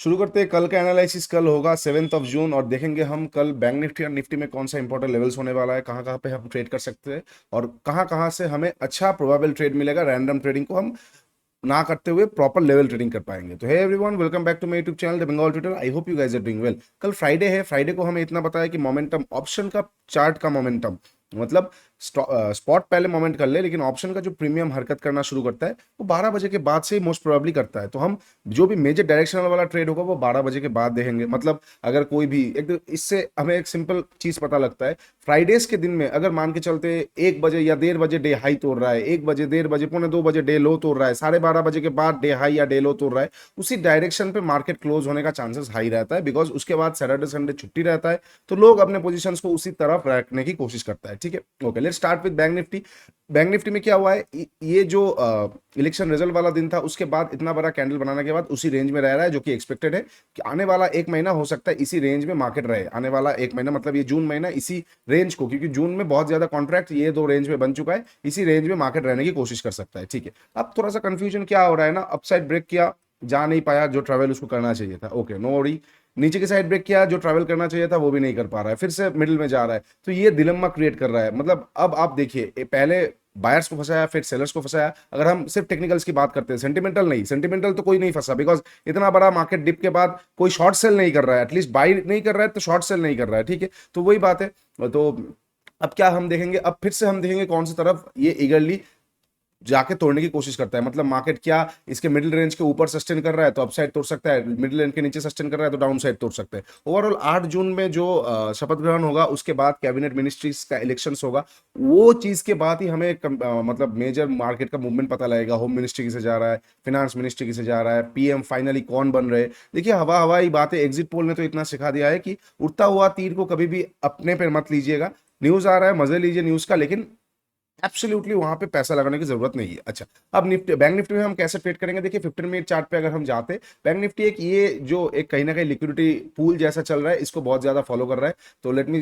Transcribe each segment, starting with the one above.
शुरू करते हैं कल का एनालिसिस। कल होगा 7 जून और देखेंगे हम कल बैंक निफ्टी और निफ्टी में कौन सा इंपॉर्टेंट लेवल्स होने वाला है, कहाँ कहाँ पे हम ट्रेड कर सकते हैं और कहाँ कहाँ से हमें अच्छा प्रोबेबल ट्रेड मिलेगा। रैंडम ट्रेडिंग को हम ना करते हुए प्रॉपर लेवल ट्रेडिंग कर पाएंगे। तो hey everyone, welcome back to my YouTube channel the Bengal trader. I hope you guys are doing well. कल फ्राइडे है, फ्राइडे को हमें इतना बताया कि मोमेंटम ऑप्शन का चार्ट का मोमेंटम मतलब स्पॉट पहले मोमेंट कर ले, लेकिन ऑप्शन का जो प्रीमियम हरकत करना शुरू करता है वो 12 बजे के बाद से ही मोस्ट प्रोबेबली करता है। तो हम जो भी मेजर डायरेक्शनल वाला ट्रेड होगा वो 12 बजे के बाद देखेंगे। मतलब अगर कोई भी एक, इससे हमें एक सिंपल चीज पता लगता है। फ्राइडेज के दिन में अगर मान के चलते 1 बजे या 1:30 बजे डे हाई तोड़ रहा है, 1 बजे 1:30 बजे पौने 2 बजे डे लो तोड़ रहा है, 12:30 बजे के बाद डे हाई या डे लो तोड़ रहा है, उसी डायरेक्शन पे मार्केट क्लोज होने का चांसेस हाई रहता है, बिकॉज उसके बाद सैटरडे संडे छुट्टी रहता है। तो लोग अपने पोजीशंस को उसी तरफ रखने की कोशिश करता है। ठीक है, okay, let's start with bank Nifty. Bank Nifty में क्या हुआ है, ये जो इलेक्शन रिजल्ट वाला दिन था उसके बाद इतना बड़ा कैंडल बनाने के बाद उसी रेंज में रह रहा है, जो कि एक्सपेक्टेड है कि आने वाला एक महीना हो सकता है इसी रेंज में मार्केट रहे। आने वाला एक महीना मतलब ये जून महीना इसी रेंज को, क्योंकि जून में बहुत ज्यादा कॉन्ट्रैक्ट ये दो रेंज में बन चुका है, इसी रेंज में मार्केट रहने की कोशिश कर सकता है। ठीक है, अब थोड़ा सा कंफ्यूजन क्या हो रहा है ना, अपसाइड ब्रेक किया, जा नहीं पाया जो ट्रेवल उसको करना चाहिए था, ओके नो वरी। नीचे की साइड ब्रेक किया, जो ट्रैवल करना चाहिए था वो भी नहीं कर पा रहा है, फिर से मिडिल में जा रहा है। तो ये दिलेम्मा क्रिएट कर रहा है। मतलब अब आप देखिए, पहले बायर्स को फंसाया, फिर सेलर्स को फंसाया। अगर हम सिर्फ टेक्निकल्स की बात करते हैं, सेंटिमेंटल नहीं, सेंटिमेंटल तो कोई नहीं फंसा, बिकॉज इतना बड़ा मार्केट डिप के बाद कोई शॉर्ट सेल नहीं कर रहा है, एटलीस्ट बाई नहीं कर रहा है तो शॉर्ट सेल नहीं कर रहा है। ठीक है, तो वही बात है। तो अब क्या हम देखेंगे, अब फिर से हम देखेंगे कौन सी तरफ ये ईगरली जाके तोड़ने की कोशिश करता है। मतलब मार्केट क्या इसके मिडिल रेंज के ऊपर सस्टेन कर रहा है तो अपसाइड तोड़ सकता है, मिडिल रेंज के नीचे सस्टेन कर रहा है तो डाउन साइड तोड़ सकता है। ओवरऑल 8 जून में जो शपथ ग्रहण होगा, उसके बाद कैबिनेट मिनिस्ट्रीज का इलेक्शंस होगा, वो चीज के बाद ही हमें मतलब मेजर मार्केट का मूवमेंट पता लगेगा। होम मिनिस्ट्री किसे जा रहा है, फिनांस मिनिस्ट्री किसे जा रहा है, पीएम फाइनली कौन बन रहे हैं। देखिए, हवा हवाई बातें, एग्जिट पोल ने तो इतना सिखा दिया है कि उड़ता हुआ तीर को कभी भी अपने पे मत लीजिएगा। न्यूज आ रहा है, मजे लीजिए न्यूज का, लेकिन एब्सोल्युटली वहां पे पैसा लगाने की जरूरत नहीं है। अच्छा, अब निफ्टी, बैंक निफ्टी में हम कैसे ट्रेड करेंगे। देखिए, 15 मिनट चार्ट पे अगर हम जाते, बैंक निफ्टी एक ये जो एक कहीं ना कहीं लिक्विडिटी पूल जैसा चल रहा है, इसको बहुत ज्यादा फॉलो कर रहा है। तो लेट मी,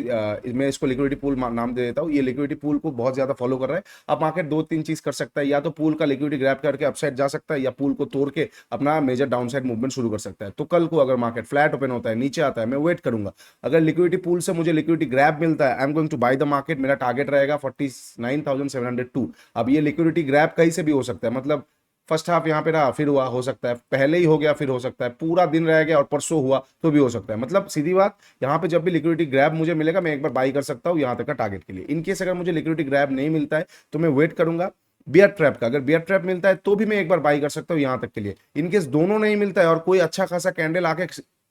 मैं इसको लिक्विडिटी पूल नाम दे देता हूँ। ये लिक्विडिटी पूल को बहुत ज्यादा फॉलो कर रहा है। अब मार्केट दो तीन चीज कर सकता है, या तो पूल का लिक्विडिटी ग्रैब करके अपसाइड जा सकता है, या पूल को तोड़ के अपना मेजर डाउन साइड मूवमेंट शुरू कर सकता है। तो कल को अगर मार्केट फ्लैट ओपन होता है, नीचे आता है, मैं वेट करूंगा। अगर लिक्विडिटी पूल से मुझे लिक्विडिटी ग्रैब मिलता है, I am going to buy the market. मेरा टारगेट रहेगा 49,702। अब ये लिक्विडिटी ग्रैब कहीं से भी हो सकता है, मतलब फर्स्ट हाफ यहाँ पे रहा, फिर हुआ, हो सकता है पहले ही हो गया, फिर हो सकता है पूरा दिन रह गया और परसों हुआ तो भी हो सकता है। मतलब सीधी बात, यहाँ पे जब भी लिक्विडिटी ग्रैब मुझे मिलेगा, मैं एक बार बाई कर सकता हूँ यहाँ तक का टारगेट के लिए। इनकेस अगर मुझे लिक्विडिटी ग्रैब नहीं मिलता है तो मैं वेट करूंगा बियर ट्रैप का। अगर बियर ट्रैप मिलता है तो भी मैं एक बार बाई कर सकता हूँ यहाँ तक के लिए। इनकेस दोनों नहीं मिलता है और कोई अच्छा खासा कैंडल आके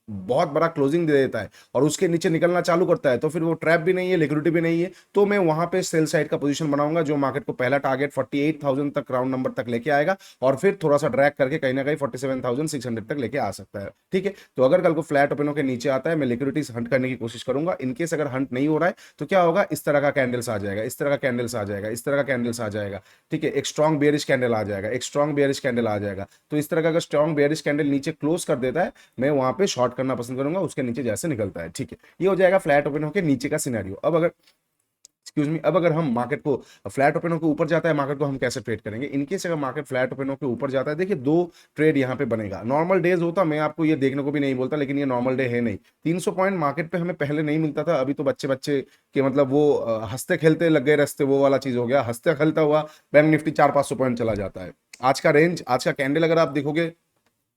बहुत बड़ा क्लोजिंग दे देता है और उसके नीचे निकलना चालू करता है, तो फिर वो ट्रैप भी नहीं है, लिक्विडिटी भी नहीं है, तो मैं वहां पे सेल साइड का पोजीशन बनाऊंगा, जो मार्केट को पहला टारगेट 48,000 तक राउंड नंबर तक लेके आएगा और फिर थोड़ा सा ड्रैग करके कहीं ना कहीं 47,600 तक लेके आ सकता है। ठीक है, तो अगर कल को फ्लैट ओपन होकर नीचे आता है, मैं लिक्विडिटी हंट करने की कोशिश करूंगा। इनकेस अगर हंट नहीं हो रहा है तो क्या होगा, इस तरह का कैंडल्स आ जाएगा, इस तरह का कैंडल्स आ जाएगा, इस तरह का कैंडल्स आ जाएगा। ठीक है, एक स्ट्रॉन्ग बेयरिश कैंडल आ जाएगा, एक स्ट्रॉन्ग बेयरिश कैंडल आ जाएगा। तो इस तरह का अगर स्ट्रॉन्ग बेयरिश कैंडल नीचे क्लोज कर देता है, मैं वहां पे शॉर्ट करना पसंद करूंगा, उसके नीचे जैसे निकलता है। ठीक है, ये हो जाएगा फ्लैट ओपन होकर नीचे का सिनेरियो। अब अगर, एक्सक्यूज मी, अब अगर हम मार्केट को फ्लैट ओपन होकर ऊपर जाता है, मार्केट को हम कैसे ट्रेड करेंगे। इनकेस अगर मार्केट फ्लैट ओपन होकर ऊपर जाता है, देखिए दो ट्रेड यहाँ पे बनेगा। नॉर्मल डेज होता, मैं आपको ये देखने को भी नहीं बोलता, लेकिन ये नॉर्मल डे है नहीं। 300 पॉइंट मार्केट पे हमें पहले नहीं मिलता था, अभी तो बच्चे बच्चे के मतलब वो हंसते खेलते लग गए रास्ते, वो वाला चीज हो गया। हंसते खेलता हुआ बैंक निफ्टी 400-500 पॉइंट चला जाता है। आज का रेंज, आज का कैंडल अगर आप देखोगे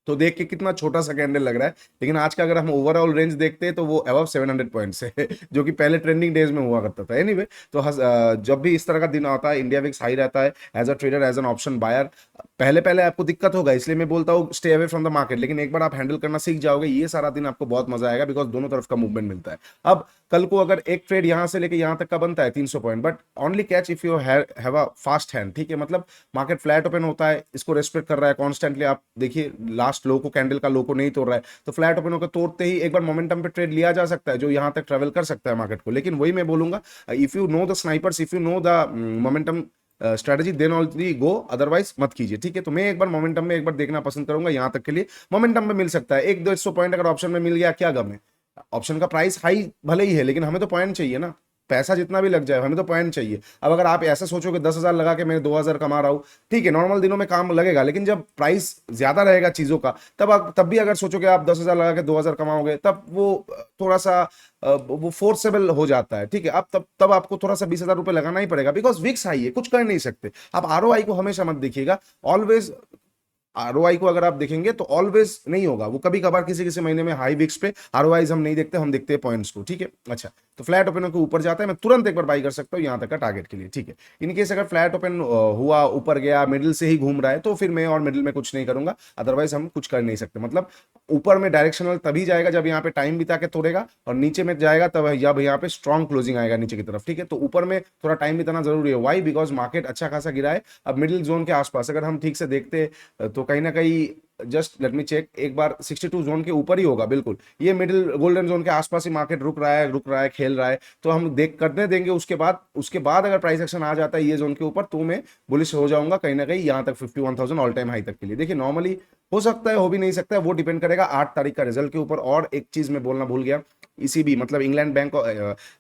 तो देख के कितना छोटा सा कैंडल लग रहा है, लेकिन आज का अगर हम ओवरऑल रेंज देखते हैं तो वो अबव 700 पॉइंट्स है जो कि पहले ट्रेंडिंग डेज में हुआ करता था। एनीवे, तो जब भी इस तरह का दिन आता है, इंडिया विक्स हाई रहता है, as a trader, as an option buyer, पहले पहले आपको दिक्कत होगा, इसलिए मैं बोलता हूँ stay away from the market. लेकिन एक बार आप हैंडल करना सीख जाओगे, ये सारा दिन आपको बहुत मजा आएगा, बिकॉज दोनों तरफ का मूवमेंट मिलता है। अब कल को अगर एक ट्रेड यहां से लेके यहां तक का बनता है 300 point, but only catch if you have a fast hand. ठीक है, मतलब मार्केट फ्लैट ओपन होता है, इसको रेस्पेक्ट कर रहा है कॉन्स्टेंटली। आप देखिए लास्ट लो को, कैंडल का लो को नहीं तोड़ रहा है, तो फ्लैट ओपन होकर तोड़ते ही एक बार मोमेंटम पे ट्रेड लिया जा सकता है, जो यहां तक ट्रेवल कर सकता है मार्केट को। लेकिन वही मैं बोलूंगा, if you know the snipers, if you know the momentum strategy, then already go, otherwise मत कीजिए। ठीक है, तो मैं एक बार मोमेंटम में एक बार देखना पसंद करूंगा, यहां तक के लिए मोमेंटम में मिल सकता है। 100-150 पॉइंट अगर ऑप्शन में मिल गया, क्या गम है। ऑप्शन का प्राइस हाई भले ही है, लेकिन हमें तो पॉइंट चाहिए ना। पैसा जितना भी लग जाए, हमें तो पॉइंट चाहिए। अब अगर आप ऐसा सोचो कि 10,000 लगा के मैं 2,000 कमा रहा हूँ, ठीक है, नॉर्मल दिनों में काम लगेगा, लेकिन जब प्राइस ज्यादा रहेगा चीजों का, तब भी अगर सोचो कि आप 10,000 लगा के 2,000 कमाओगे, तब वो थोड़ा सा वो फोर्सेबल हो जाता है, ठीक है। अब तब आपको थोड़ा सा 20,000 रुपए लगाना ही पड़ेगा, बिकॉज विक्स हाई है, कुछ कर नहीं सकते। आप आरओआई को हमेशा मत देखिएगा, ऑलवेज आरओआई को अगर आप देखेंगे तो ऑलवेज नहीं होगा वो, कभी कभार किसी किसी महीने में हाई विक्स पे आरओआईज हम नहीं देखते, हम देखते हैं पॉइंट्स को, ठीक है। अच्छा, तो फ्लैट ओपन के ऊपर जाता है, मैं तुरंत एक बार बाई कर सकता हूँ यहां तक का टारगेट के लिए, ठीक है। इनकेस अगर फ्लैट ओपन हुआ, ऊपर गया, मिडिल से ही घूम रहा है, तो फिर मैं और मिडिल में कुछ नहीं करूंगा, अदरवाइज हम कुछ कर नहीं सकते। मतलब ऊपर में डायरेक्शनल तभी जाएगा जब यहाँ पे टाइम बिता के तोड़ेगा, और नीचे में जाएगा तब जब यहाँ पे स्ट्रॉन्ग क्लोजिंग आएगा नीचे की तरफ, ठीक है। तो ऊपर में थोड़ा टाइम बिताना जरूरी है, वाई, बिकॉज मार्केट अच्छा खासा गिरा है। अब मिडिल जोन के आसपास अगर हम ठीक से देखते तो कहीं ना कहीं, जस्ट लेट मी चेक एक बार, 62 जोन के ऊपर ही होगा बिल्कुल, ये मिडिल गोल्डन जोन के आसपास ही मार्केट रुक रहा है, खेल रहा है। तो हम देख करने देंगे, उसके बाद अगर प्राइस एक्शन आ जाता है ये जोन के ऊपर, तो मैं बुलिश हो जाऊंगा कहीं ना कहीं यहां तक 51,000 ऑल टाइम हाई तक के लिए। देखिए नॉर्मली हो सकता है, हो भी नहीं सकता है, वो डिपेंड करेगा 8 तारीख का रिजल्ट के ऊपर। और एक चीज मैं बोलना भूल गया, ईसीबी मतलब इंग्लैंड बैंक,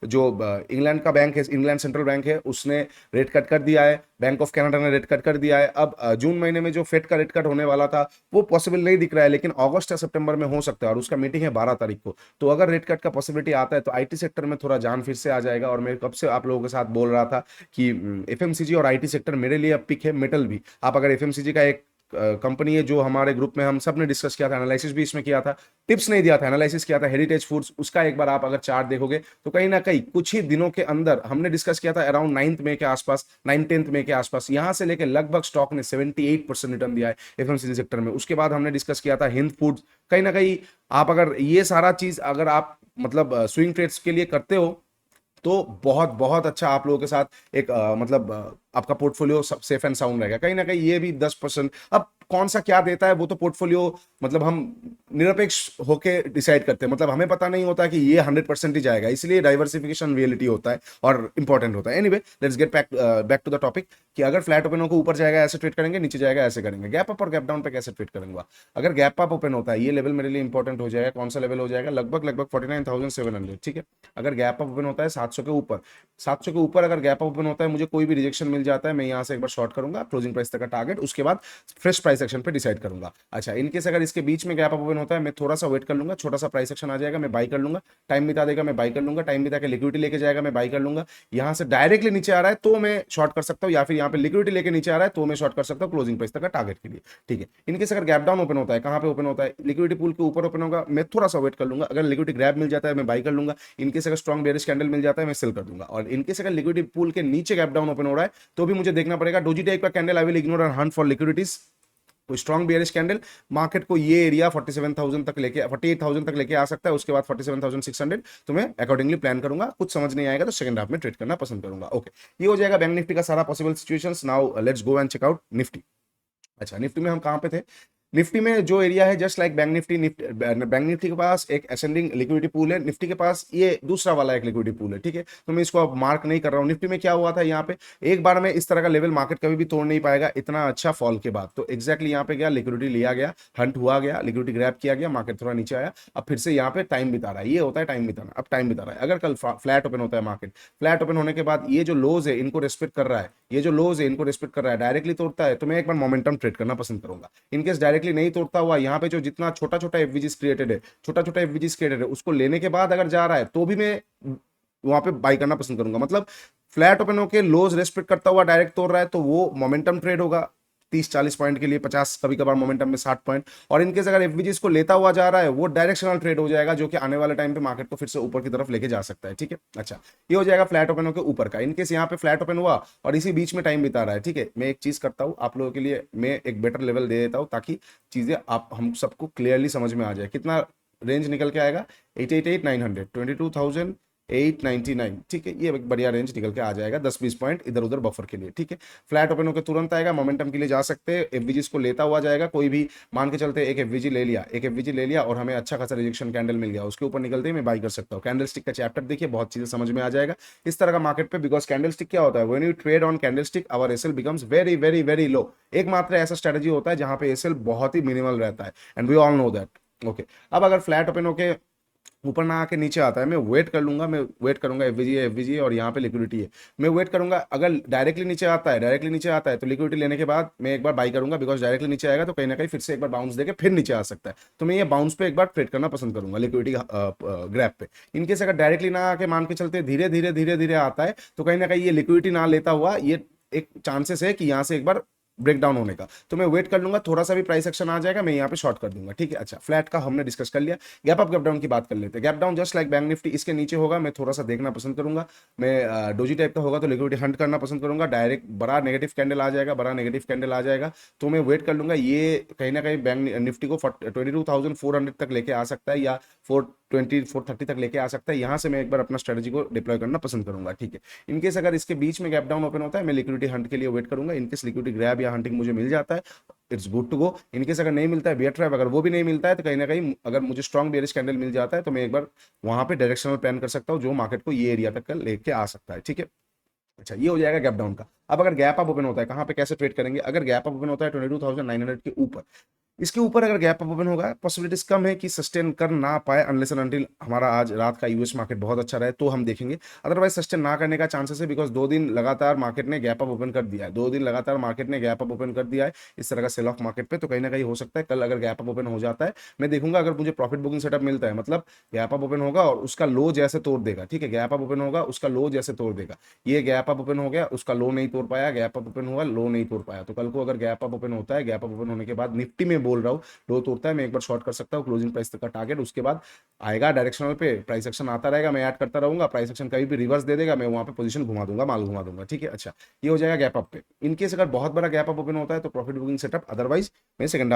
जो इंग्लैंड का बैंक है, इंग्लैंड सेंट्रल बैंक है, उसने रेट कट कर दिया है, बैंक ऑफ कनाडा ने रेट कट कर दिया है। अब जून महीने में जो फेड का रेट कट होने वाला था वो पॉसिबल नहीं दिख रहा है, लेकिन अगस्त या सितंबर में हो सकता है, और उसका मीटिंग है 12 तारीख को। तो अगर रेट कट का पॉसिबिलिटी आता है तो आईटी सेक्टर में थोड़ा जान फिर से आ जाएगा। और मैं कब से आप लोगों के साथ बोल रहा था कि एफएमसीजी और आईटी सेक्टर मेरे लिए अब पिक है। मेटल भी, आप अगर एफएमसीजी का एक कंपनी है जो हमारे ग्रुप में हम सब ने डिस्कस किया था, एनालिसिस भी इसमें किया था, टिप्स नहीं दिया था, एनालिसिस किया था, हेरिटेज फूड्स, उसका एक बार आप अगर चार्ट देखोगे तो कहीं ना कहीं कुछ ही दिनों के अंदर, हमने डिस्कस किया था अराउंड 9 मई के आसपास, 9-10 मई के आसपास, यहां से लेकर लगभग स्टॉक ने 78% रिटर्न दिया है एफएमसीजी सेक्टर में। उसके बाद हमने डिस्कस किया था हिंद फूड्स। कहीं ना कहीं आप अगर ये सारा चीज अगर आप मतलब स्विंग ट्रेड्स के लिए करते हो तो बहुत बहुत अच्छा आप लोगों के साथ एक मतलब आपका पोर्टफोलियो सब सेफ एंड साउंड रहेगा। कहीं ना कहीं ये भी 10%, अब कौन सा क्या देता है वो तो पोर्टफोलियो मतलब हम निरपेक्ष होके डिसाइड करते हैं, मतलब हमें पता नहीं होता कि ये 100% ही जाएगा, इसलिए डाइवर्सिफिकेशन रियलिटी होता है और इंपॉर्टेंट होता है। Anyway let's get back to the topic, कि अगर फ्लैट ओपन होकर ऊपर जाएगा ऐसे ट्रेड करेंगे, नीचे जाएगा ऐसे करेंगे, गैप अप और गैप डाउन पे कैसे ट्रेड करेंगे। अगर गैप अप ओपन होता है, ये लेवल मेरे लिए इंपॉर्टेंट हो जाएगा, कौन सा लेवल हो जाएगा, लगभग लगभग 49,700, ठीक है। अगर गैप अप ओपन होता है 700 के ऊपर, 700 के ऊपर अगर गैप अप ओपन होता है, मुझे कोई भी रिजेक्शन मिल जाता है, मैं यहां से एक बार शॉर्ट करूंगा क्लोजिंग प्राइस तक का टारगेट, उसके बाद फ्रेश प्राइस एक्शन पे डिसाइड करूंगा। अच्छा, इनकेस अगर इसके बीच में गैप अप ओपन होता है, मैं थोड़ा सा वेट कर लूंगा, छोटा सा प्राइस एक्शन आ जाएगा, मैं बाई कर लूंगा, टाइम बिता देगा, मैं बाई कर लूंगा, टाइम बिता के लिक्विडिटी लेके जाएगा, मैं बाई कर लूंगा। यहां से डायरेक्टली नीचे आ रहा है तो मैं शॉर्ट कर सकता हूं, या फिर यहां पे लिक्विडिटी लेके नीचे आ रहा है तो मैं शॉर्ट कर सकता हूं क्लोजिंग प्राइस तक का टारगेट के लिए, ठीक है। इनकेस अगर गैप डाउन ओपन होता है, कहां पे ओपन होता है, लिक्विडिटी पूल के ऊपर ओपन होगा, मैं थोड़ा सा वेट कर लूंगा, अगर लिक्विडिटी ग्रैब मिल जाता है मैं बाई कर लूंगा, इनकेस अगर स्ट्रॉन्ग बेयरिश कैंडल मिल जाता है मैं सेल कर दूंगा। और इनकेस अगर लिक्विडिटी पूल के नीचे गैप डाउन ओपन हो रहा है तो भी मुझे देखना पड़ेगा, डोजी टाइप का candle I will ignore and hunt for liquidities. तो स्ट्रॉन्ग बियरिश कैंडल मार्केट को ये एरिया 47,000 तक लेके 48,000 तक लेके आ सकता है, उसके बाद 47,600, तो मैं अकॉर्डिंगली प्लान करूंगा। कुछ समझ नहीं आएगा तो सेकंड हाफ में ट्रेड करना पसंद करूंगा। ओके, ये हो जाएगा बैंक निफ्टी का सारा possible situations. Now let's go and check out Nifty. अच्छा, निफ्टी में हम कहां पे थे, निफ्टी में जो एरिया है जस्ट लाइक बैंक निफ्टी के पास एक असेंडिंग लिक्विडिटी पूल है, निफ्टी के पास ये दूसरा वाला एक लिक्विडिटी पूल है, ठीक है। तो मैं इसको अब मार्क नहीं कर रहा हूं। निफ्टी में क्या हुआ था, यहाँ पे एक बार में इस तरह का लेवल मार्केट कभी भी तोड़ नहीं पाएगा इतना अच्छा फॉल के बाद। तो एक्जैक्टली यहाँ पे गया, लिक्विडिटी लिया गया, हंट हुआ गया, लिक्विडिटी ग्रैब किया गया, मार्केट थोड़ा नीचे आया, अब फिर से यहाँ पे टाइम बिता रहा है, ये होता है टाइम बिताना, अब टाइम बिता रहा है। अगर कल फ्लैट ओपन होता है मार्केट, फ्लैट ओपन होने के बाद ये जो लोज है इनको रेस्पेक्ट कर रहा है, ये जो लोज है इनको रेस्पेक्ट कर रहा है, डायरेक्टली तोड़ता है तो मैं एक बार मोमेंटम ट्रेड करना पसंद करूंगा। इनकेस डायरेक्टली नहीं तोड़ता हुआ, यहाँ पे जो जितना छोटा छोटा एफवीजीस क्रिएटेड है, छोटा छोटा एफवीजीस क्रिएटेड है, उसको लेने के बाद अगर जा रहा है तो भी मैं वहां पे बाई करना पसंद करूंगा। मतलब फ्लैट ओपन होकर लोज रेस्पेक्ट करता हुआ डायरेक्ट तोड़ रहा है तो वो मोमेंटम ट्रेड होगा, 30-40 पॉइंट के लिए, 50 कभी कभार मोमेंटम में 60 पॉइंट। और इनकेस अगर एफवीजीस को लेता हुआ जा रहा है वो डायरेक्शनल ट्रेड हो जाएगा, जो कि आने वाले टाइम पे मार्केट को फिर से ऊपर की तरफ लेके जा सकता है, ठीक है। अच्छा, ये हो जाएगा फ्लैट ओपन होकर ऊपर का। इनकेस यहाँ पे फ्लैट ओपन हुआ और इसी बीच में टाइम बिता रहा है, ठीक है, मैं एक चीज करता हूँ आप लोगों के लिए, मैं एक बेटर लेवल दे देता हूँ ताकि चीजें आप हम सबको क्लियरली समझ में आ जाए। कितना रेंज निकल के आएगा, 888,900, 22,899, ठीक है, ये एक बढ़िया रेंज निकल के आ जाएगा, 10-20 पॉइंट इधर उधर बफर के लिए, ठीक है। फ्लैट ओपन होकर तुरंत आएगा, मोमेंटम के लिए जा सकते हैं, एफवीजीस को लेता हुआ जाएगा, कोई भी मान के चलते एक एफवीजी ले लिया, एक एफवीजी ले लिया और हमें अच्छा खासा रिजेक्शन कैंडल मिल गया, उसके ऊपर निकलते ही मैं बाई कर सकता हूँ। कैंडल स्टिक का चैप्टर देखिए, बहुत चीजें समझ में आ जाएगा इस तरह का मार्केट पे, बिकॉज कैंडल स्टिक क्या होता है, when you trade on candle stick our SL becomes very very very low. एकमात्र ऐसा स्ट्रेटेजी होता है जहां पे एसएल बहुत ही मिनिमल रहता है, and we all know that. Okay, अब अगर फ्लैट ओपन होके ऊपर ना आके नीचे आता है, मैं वेट कर लूंगा, मैं वेट करूंगा, एफवीजी और यहाँ पे लिक्विडिटी है, मैं वेट करूंगा। अगर डायरेक्टली नीचे आता है, डायरेक्टली नीचे आता है तो लिक्विडिटी लेने के बाद मैं एक बार बाई करूंगा, बिकॉज डायरेक्टली नीचे आएगा तो कहीं ना कहीं फिर से एक बार बाउंस देके फिर नीचे आ सकता है, तो मैं ये बाउंस पे एक बार ट्रेड करना पसंद करूंगा लिक्विडिटी ग्रैप पे। इनकेस अगर डायरेक्टली ना आके मान के चलते धीरे धीरे धीरे धीरे आता है, तो कहीं ना कहीं ये लिक्विडिटी ना लेता हुआ ये एक चांसेस है कि यहाँ से एक बार ब्रेक डाउन होने का, तो मैं वेट कर लूंगा, थोड़ा सा भी प्राइस एक्शन आ जाएगा मैं यहाँ पे शॉर्ट कर दूंगा, ठीक है। अच्छा, फ्लैट का हमने डिस्कस कर लिया, गैप अप गैप डाउन की बात कर लेते हैं। Gap down just like bank Nifty, इसके नीचे होगा, मैं थोड़ा सा देखना पसंद करूंगा, मैं डोजी टाइप का होगा तो लिक्विडिटी हंट करना पसंद करूंगा। डायरेक्ट बड़ा नेगेटिव कैंडल आ जाएगा, बड़ा नेगेटिव कैंडल आ जाएगा तो मैं वेट कर लूंगा, ये कहीं ना कहीं बैंक निफ्टी को 22,400 तक लेके आ सकता है या 420 430 तक लेके आ सकता है, यहाँ से मैं एक बार अपना स्ट्रेटजी को डिप्लॉय करना पसंद करूंगा, ठीक है। इनकेस अगर इसके बीच में गैप डाउन ओपन होता है, मैं लिक्विडिटी हंट के लिए वेट करूंगा। इनकेस लिक्विडिटी ग्रैब या हंटिंग मुझे मिल जाता है, it's good to go. In case अगर नहीं मिलता है बियर ट्रैप, अगर वो भी नहीं मिलता है तो कहीं ना कहीं अगर मुझे स्ट्रॉन्ग बेयरिश कैंडल मिल जाता है तो मैं एक बार वहां पे डायरेक्शनल प्लान कर सकता हूँ जो मार्केट को ये एरिया तक लेके आ सकता है, ठीक है। अच्छा, ये हो जाएगा गैप डाउन का। अब अगर गैप अप ओपन होता है, कहाँ पे कैसे ट्रेड करेंगे? अगर गैप अप ओपन होता है 22,900 के ऊपर, इसके ऊपर अगर गैप अप ओपन होगा, पॉसिबिलिटीज कम है कि सस्टेन कर ना पाए अनलेस एंड अनटिल हमारा आज रात का यूएस मार्केट बहुत अच्छा रहे तो हम देखेंगे, अदरवाइज सस्टेन ना करने का चांसेस है, बिकॉज 2 दिन लगातार मार्केट ने गैप अप ओपन कर दिया है, 2 दिन लगातार मार्केट ने गैप अप ओपन कर दिया है इस तरह का सेल ऑफ मार्केट पे, तो कहीं ना कहीं हो सकता है कल अगर गैप अप ओपन हो जाता है, मैं देखूंगा अगर मुझे प्रॉफिट बुकिंग सेटअप मिलता है, मतलब गैप अप ओपन होगा और उसका लो जैसे तोड़ देगा, ठीक है, गैप अप ओपन होगा उसका लो जैसे तोड़ देगा, ये गैप अप ओपन हो गया उसका लो नहीं तोड़ पाया, गैप अप ओपन हुआ लो नहीं तोड़ पाया, तो कल को अगर गैप अप ओपन होता है, गैप अप ओपन होने के बाद निफ्टी में बोल रहा हूँ लो तोड़ता है, मैं एक बार शॉर्ट कर सकता हूँ क्लोजिंग प्राइस तक का टारगेट, उसके बाद आएगा डायरेक्शनल पे प्राइस एक्शन आता रहेगा, मैं ऐड करता रहूंगा, प्राइस एक्शन कभी भी रिवर्स दे देगा, मैं वहां पे पोजीशन घुमा दूंगा, माल घुमा दूंगा, ठीक है। अच्छा, ये हो जाएगा गैप अप पे। इनकेस अगर बहुत बड़ा गैप अप ओपन होता है तो प्रॉफिट बुकिंग सेटअप, अदरवाइज मैं सेकंड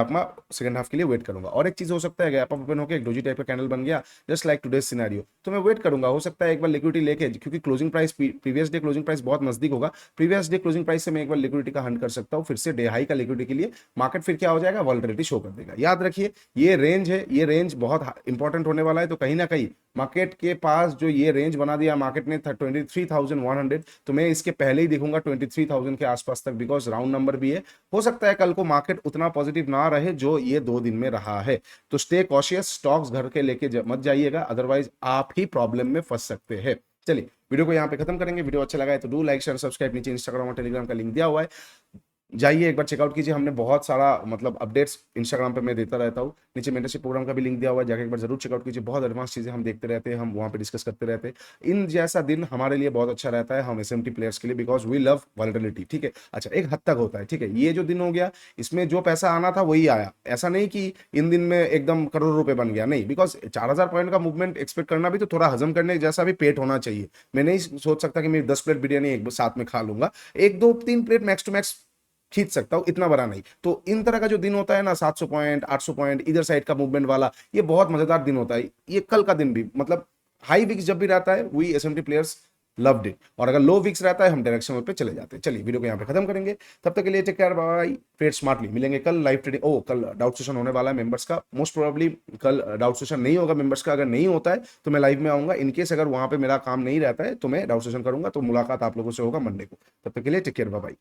हाफ के लिए वेट करूंगा। और एक चीज हो सकता है, गैप अप ओपन होकर एक डोजी टाइप का कैंडल बन गया जस्ट लाइक टुडेज सिनेरियो, तो मैं वेट करूंगा, हो सकता है एक बार लिक्विडिटी लेके, क्योंकि closing price previous day closing price बहुत नजदीक होगा, प्रीवियस डे क्लोजिंग प्राइस से मैं एक बार लिक्विडिटी का हंट कर सकता हूँ, फिर से डे हाई का लिक्विडिटी के लिए मार्केट फिर क्या हो जाएगा, वॉलटिलिटी शो कर देगा। याद रखिए ये रेंज है, ये रेंज बहुत इंपॉर्टेंट होने वाला है, तो कहीं ना कहीं मार्केट के पास जो ये रेंज बना दिया मार्केट ने 23,100, तो मैं इसके पहले ही देखूंगा 23,000 के आसपास तक, बिकॉज राउंड नंबर भी है, हो सकता है कल को मार्केट उतना पॉजिटिव ना रहे जो ये 2 दिन में रहा है, तो स्टे कॉशियस, स्टॉक्स घर के लेके मत जाइएगा, अदरवाइज आप ही प्रॉब्लम में फंस सकते हैं। चलिए वीडियो को यहाँ पे खत्म करेंगे, वीडियो अच्छा लगा है तो डू लाइक शेयर सब्सक्राइब, नीचे इंस्टाग्राम और टेलीग्राम का लिंक दिया हुआ है, जाइए एक बार चेकआउट कीजिए, हमने बहुत सारा मतलब अपडेट्स इंस्टाग्राम पे मैं देता रहता हूँ, नीचे मेंटरशिप प्रोग्राम का भी लिंक दिया हुआ है, जाकर एक बार जरूर चेकआउट कीजिए, बहुत एडवांस चीजें हम देखते रहते हैं, हम वहाँ पे डिस्कस करते रहते हैं, इन जैसा दिन हमारे लिए बहुत अच्छा रहता है, हम एसएमटी प्लेयर्स के लिए, बिकॉज वी लव वॉलेटिलिटी, ठीक है। अच्छा, एक हद तक होता है, ठीक है, ये जो दिन हो गया इसमें जो पैसा आना था वही आया, ऐसा नहीं कि इन दिन में एकदम करोड़ों रुपए बन गया, नहीं, बिकॉज 4,000 पॉइंट का मूवमेंट एक्सपेक्ट करना भी तो थोड़ा हजम करने जैसा भी पेट होना चाहिए, मैं नहीं सोच सकता कि मैं 10 प्लेट बिरयानी एक साथ में खा लूंगा, 1 2 3 प्लेट मैक्स टू मैक्स खींच सकता हूँ, इतना बड़ा नहीं, तो इन तरह का जो दिन होता है ना, 700 पॉइंट 800 पॉइंट इधर साइड का मूवमेंट वाला, ये बहुत मजेदार दिन होता है, ये कल का दिन भी मतलब हाई विक्स जब भी रहता है we SMT players loved it, और अगर लो विक्स रहता है हम डायरेक्शन पे चले जाते हैं। चलिए वीडियो को यहाँ पे खत्म करेंगे, तब तक के लिए take care, bye, trade smartly, मिलेंगे कल लाइव ट्रेडिंग, ओ कल डाउट सेशन होने वाला है मेंबर्स का, मोस्ट प्रोबेबली कल डाउट सेशन नहीं होगा मेंबर्स का, अगर नहीं होता है तो मैं लाइव में आऊंगा, इनकेस अगर वहां पे मेरा काम नहीं रहता है तो मैं डाउट सेशन करूंगा, तो मुलाकात आप लोगों से होगा मंडे को, तब तक के लिए टेक केयर, बाय।